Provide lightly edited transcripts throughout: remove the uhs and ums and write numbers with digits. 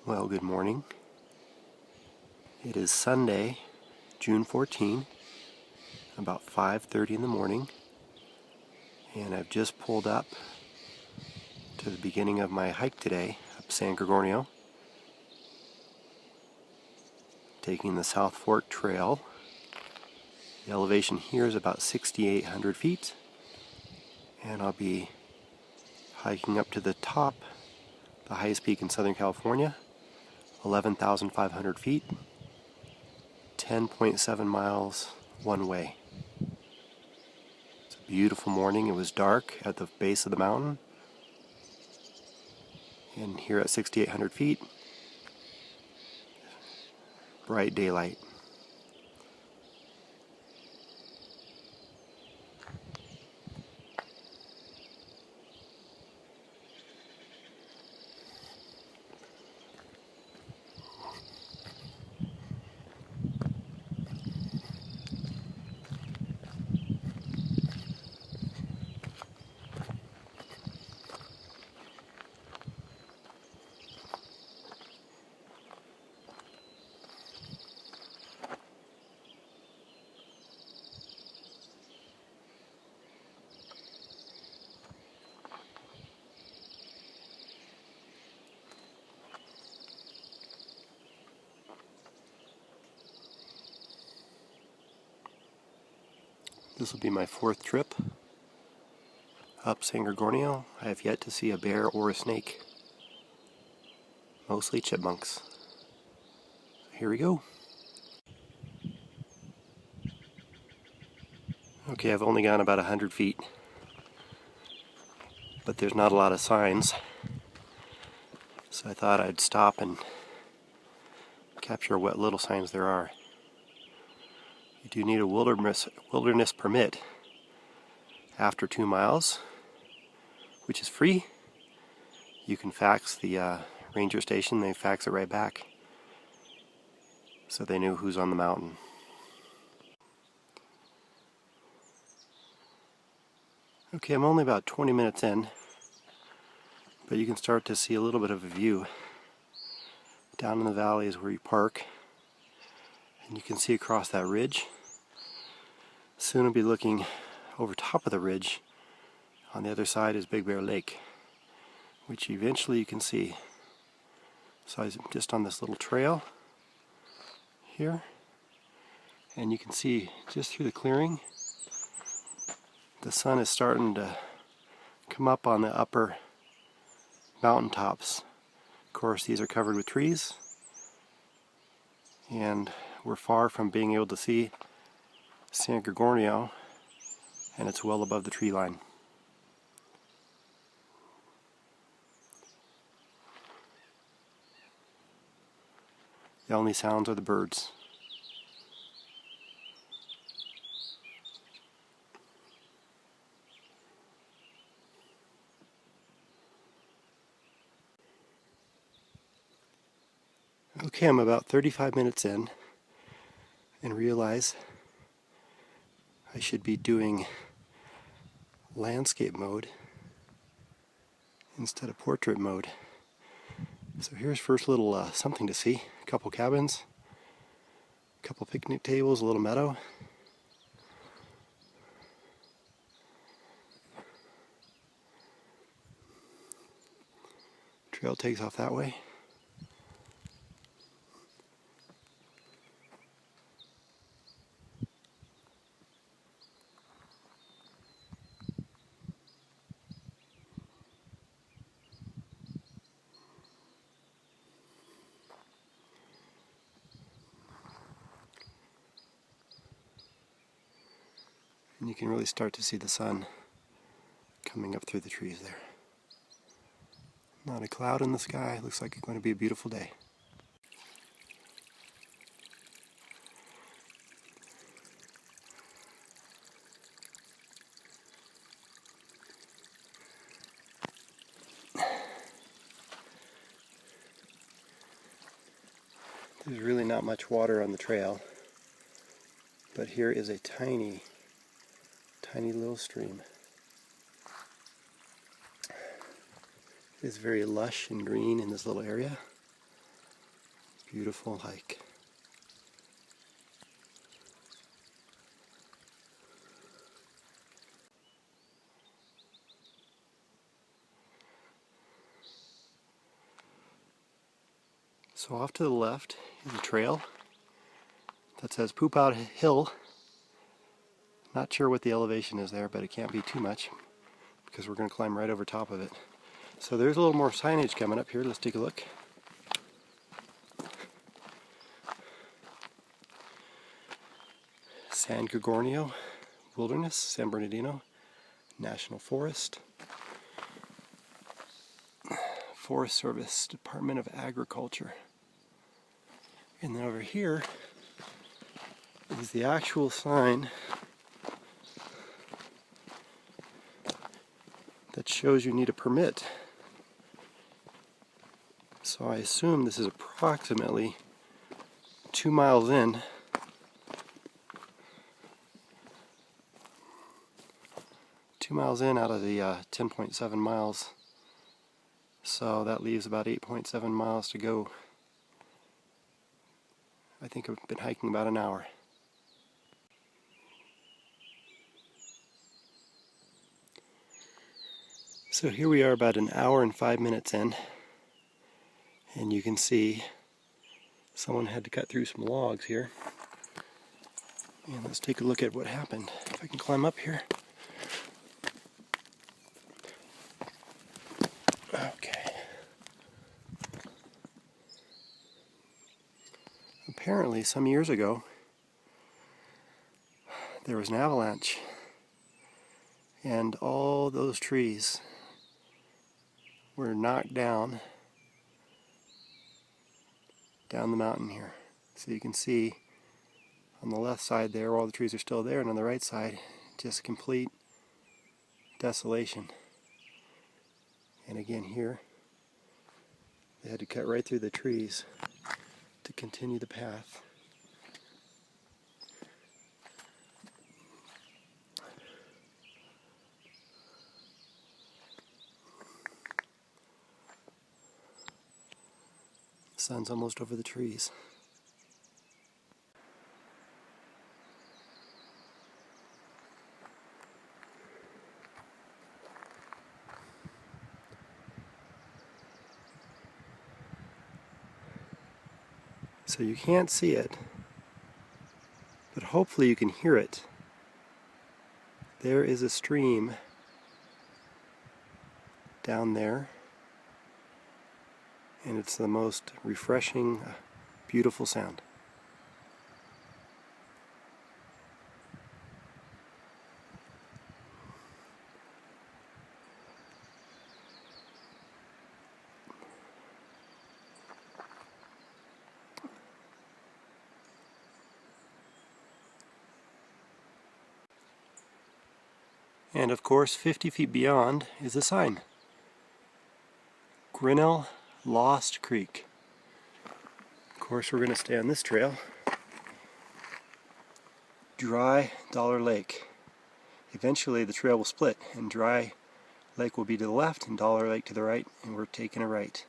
Well, good morning. It is Sunday, June 14, about 5:30 in the morning, and I've just pulled up to the beginning of my hike today up San Gorgonio, taking the South Fork Trail. The elevation here is about 6,800 feet, and I'll be hiking up to the top, the highest peak in Southern California, 11,500 feet, 10.7 miles one way. It's a beautiful morning. It was dark at the base of the mountain, and here at 6,800 feet, bright daylight. This will be my fourth trip up San Gorgonio. I have yet to see a bear or a snake. Mostly chipmunks. Here we go. Okay, I've only gone about 100 feet, but there's not a lot of signs, so I thought I'd stop and capture what little signs there are. You do need a wilderness permit after 2 miles, which is free. You can fax the ranger station, they fax it right back, so they knew who's on the mountain. Okay, I'm only about 20 minutes in, but you can start to see a little bit of a view. Down in the valley is where you park, and you can see across that ridge. Soon I'll be looking over top of the ridge. On the other side is Big Bear Lake, which eventually you can see. So I'm just on this little trail here, and you can see just through the clearing, the sun is starting to come up on the upper mountaintops. Of course, these are covered with trees, and we're far from being able to see San Gorgonio, and it's well above the tree line. The only sounds are the birds. Okay, I'm about 35 minutes in and realize I should be doing landscape mode instead of portrait mode. So here's first little something to see. A couple cabins, a couple picnic tables, a little meadow. Trail takes off that way. And you can really start to see the sun coming up through the trees there. Not a cloud in the sky. Looks like it's going to be a beautiful day. There's really not much water on the trail, but here is a tiny little stream. It is very lush and green in this little area. Beautiful hike. So off to the left is a trail that says Poop Out Hill. Not sure what the elevation is there, but it can't be too much because we're going to climb right over top of it. So there's a little more signage coming up here. Let's take a look. San Gorgonio Wilderness, San Bernardino National Forest, Forest Service, Department of Agriculture. And then over here is the actual sign that shows you need a permit. So I assume this is approximately 2 miles in. 2 miles in out of the 10.7 miles. So that leaves about 8.7 miles to go. I think I've been hiking about an hour. So here we are about an hour and 5 minutes in. And you can see someone had to cut through some logs here. And let's take a look at what happened. If I can climb up here. Okay. Apparently, some years ago, there was an avalanche, and all those trees were knocked down the mountain here. So you can see on the left side there, all the trees are still there, and on the right side, just complete desolation. And again here, they had to cut right through the trees to continue the path. The sun's almost over the trees. So you can't see it, but hopefully you can hear it. There is a stream down there, and it's the most refreshing, beautiful sound. And of course, 50 feet beyond is a sign. Grinnell Lost Creek. Of course, we're going to stay on this trail. Dry Dollar Lake. Eventually the trail will split, and Dry Lake will be to the left and Dollar Lake to the right, and we're taking a right.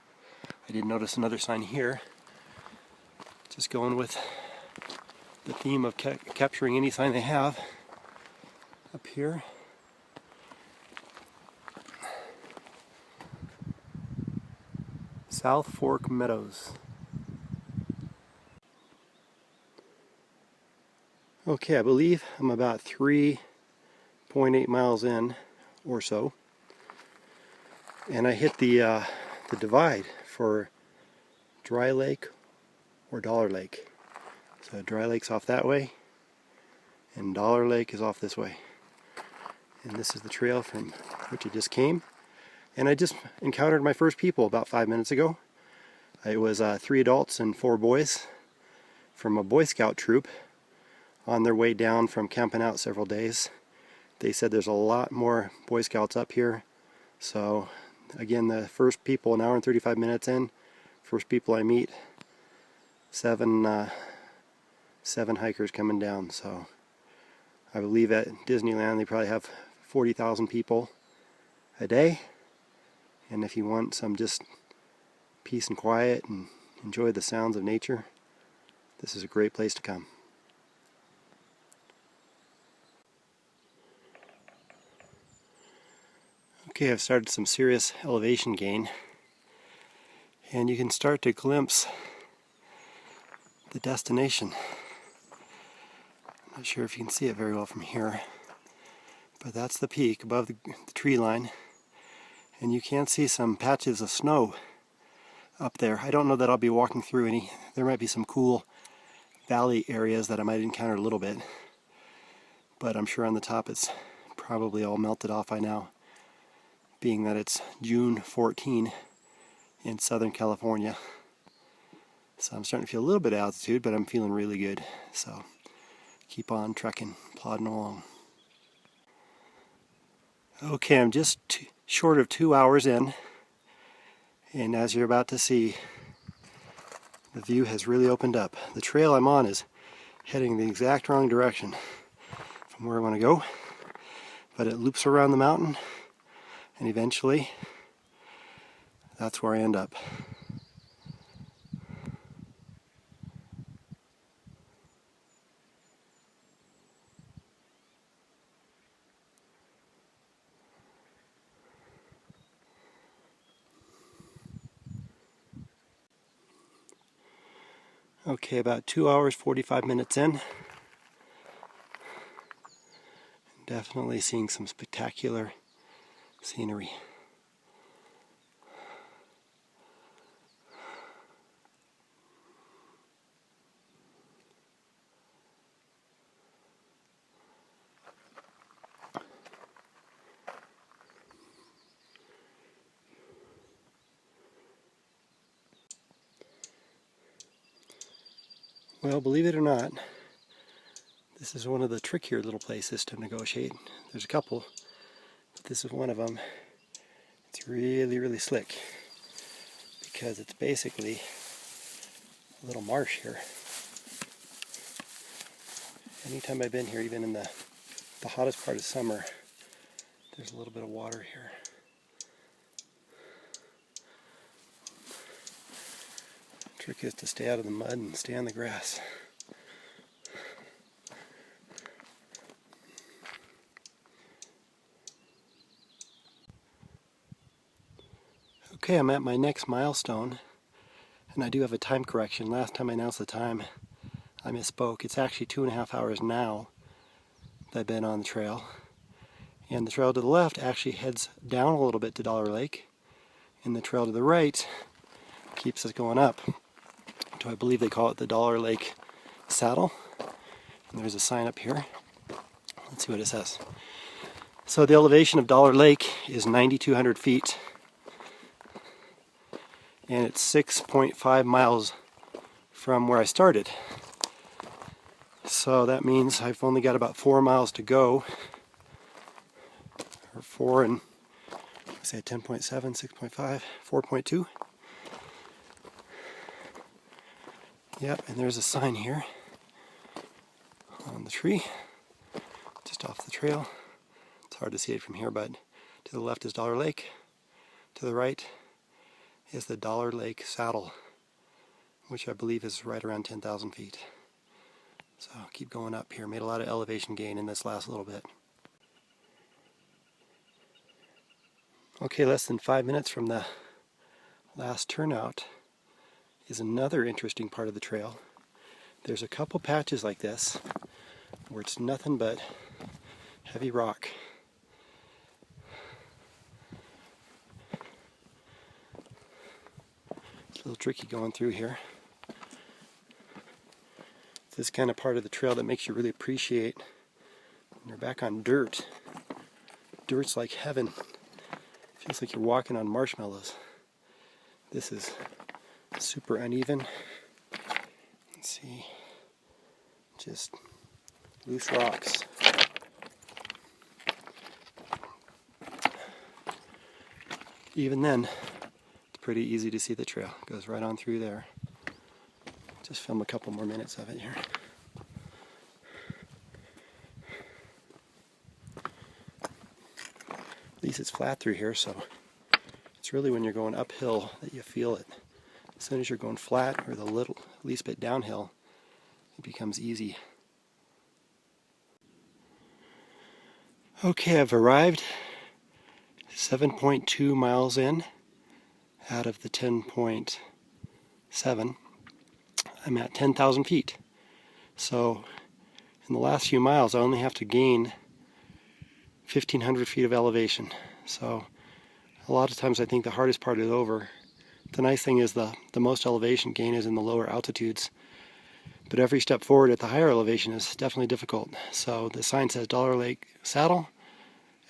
I did notice another sign here. Just going with the theme of capturing any sign they have. Up here. South Fork Meadows. Okay, I believe I'm about 3.8 miles in or so, and I hit the divide for Dry Lake or Dollar Lake. So Dry Lake's off that way, and Dollar Lake is off this way. And this is the trail from which I just came. And I just encountered my first people about 5 minutes ago. It was 3 adults and 4 boys from a Boy Scout troop on their way down from camping out several days. They said there's a lot more Boy Scouts up here. So again, the first people, an hour and 35 minutes in, first people I meet, 7 hikers coming down. So I believe at Disneyland they probably have 40,000 people a day. And if you want some just peace and quiet and enjoy the sounds of nature, this is a great place to come. Okay, I've started some serious elevation gain, and you can start to glimpse the destination. I'm not sure if you can see it very well from here, but that's the peak above the tree line, and you can see some patches of snow up there. I don't know that I'll be walking through any. There might be some cool valley areas that I might encounter a little bit, but I'm sure on the top it's probably all melted off by now, being that it's June 14 in Southern California. So I'm starting to feel a little bit of altitude, but I'm feeling really good. So keep on trekking, plodding along. Okay, I'm just short of 2 hours in, and as you're about to see, the view has really opened up. The trail I'm on is heading the exact wrong direction from where I want to go, but it loops around the mountain, and eventually that's where I end up. Okay, about 2 hours, 45 minutes in. Definitely seeing some spectacular scenery. Well, believe it or not, this is one of the trickier little places to negotiate. There's a couple, but this is one of them. It's really, really slick because it's basically a little marsh here. Anytime I've been here, even in the hottest part of summer, there's a little bit of water here. The trick is to stay out of the mud and stay on the grass. Okay, I'm at my next milestone, and I do have a time correction. Last time I announced the time, I misspoke. It's actually 2.5 hours now that I've been on the trail. And the trail to the left actually heads down a little bit to Dollar Lake, and the trail to the right keeps us going up to, I believe they call it the Dollar Lake Saddle. And there's a sign up here. Let's see what it says. So the elevation of Dollar Lake is 9,200 feet, and it's 6.5 miles from where I started. So that means I've only got about 4 miles to go, or 4 and, let's say 10.7, 6.5, 4.2. Yep, and there's a sign here on the tree, just off the trail. It's hard to see it from here, but to the left is Dollar Lake. To the right is the Dollar Lake Saddle, which I believe is right around 10,000 feet. So keep going up here. Made a lot of elevation gain in this last little bit. Okay, less than 5 minutes from the last turnout is another interesting part of the trail. There's a couple patches like this where it's nothing but heavy rock. It's a little tricky going through here. It's this kind of part of the trail that makes you really appreciate when you're back on dirt. Dirt's like heaven. Feels like you're walking on marshmallows. This is super uneven. Let's see. Just loose rocks. Even then, it's pretty easy to see the trail. It goes right on through there. Just film a couple more minutes of it here. At least it's flat through here, so it's really when you're going uphill that you feel it As soon as you're going flat or the least bit downhill, it becomes easy. Okay, I've arrived 7.2 miles in out of the 10.7. I'm at 10,000 feet. So in the last few miles, I only have to gain 1,500 feet of elevation. So a lot of times I think the hardest part is over. The nice thing is the most elevation gain is in the lower altitudes. But every step forward at the higher elevation is definitely difficult. So the sign says Dollar Lake Saddle,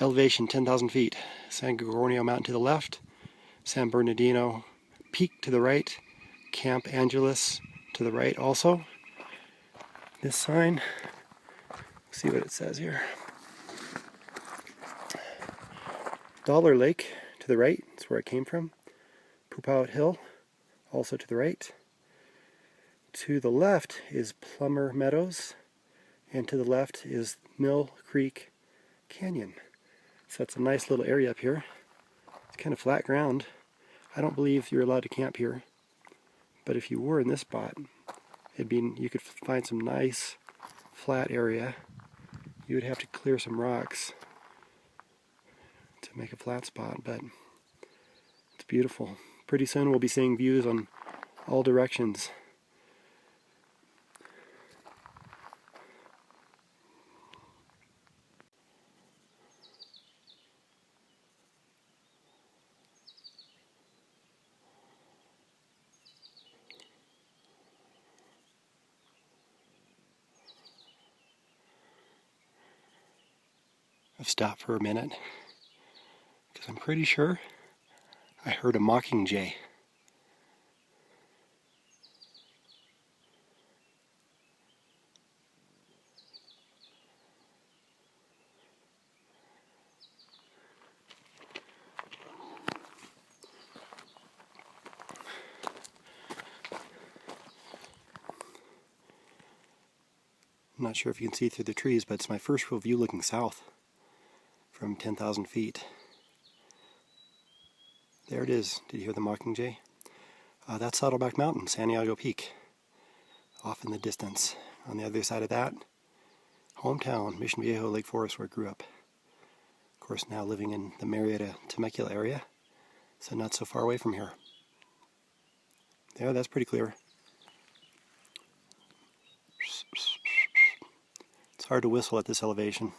elevation 10,000 feet. San Gorgonio Mountain to the left, San Bernardino Peak to the right, Camp Angeles to the right also. This sign, let's see what it says here. Dollar Lake to the right, that's where I came from. Poophout Hill, also to the right. To the left is Plummer Meadows, and to the left is Mill Creek Canyon. So that's a nice little area up here. It's kind of flat ground. I don't believe you're allowed to camp here, but if you were in this spot, you could find some nice flat area. You would have to clear some rocks to make a flat spot, but it's beautiful. Pretty soon we'll be seeing views on all directions. I've stopped for a minute because I'm pretty sure I heard a mockingjay. I'm not sure if you can see through the trees, but it's my first real view looking south from 10,000 feet. There it is. Did you hear the mockingjay? That's Saddleback Mountain, Santiago Peak, off in the distance. On the other side of that, hometown, Mission Viejo, Lake Forest, where I grew up. Of course, now living in the Marietta, Temecula area, so not so far away from here. There, that's pretty clear. It's hard to whistle at this elevation.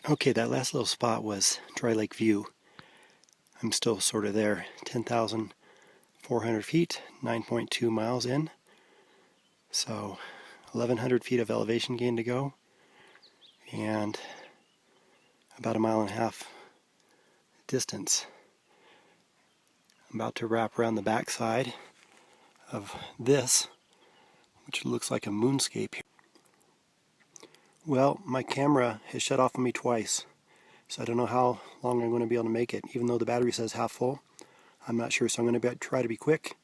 Okay, that last little spot was Dry Lake View. I'm still sort of there, 10,400 feet, 9.2 miles in. So 1,100 feet of elevation gain to go, and about 1.5 miles distance. I'm about to wrap around the backside of this, which looks like a moonscape here. Well, my camera has shut off on me twice, so I don't know how long I'm going to be able to make it. Even though the battery says half full, I'm not sure, so I'm going to try to be quick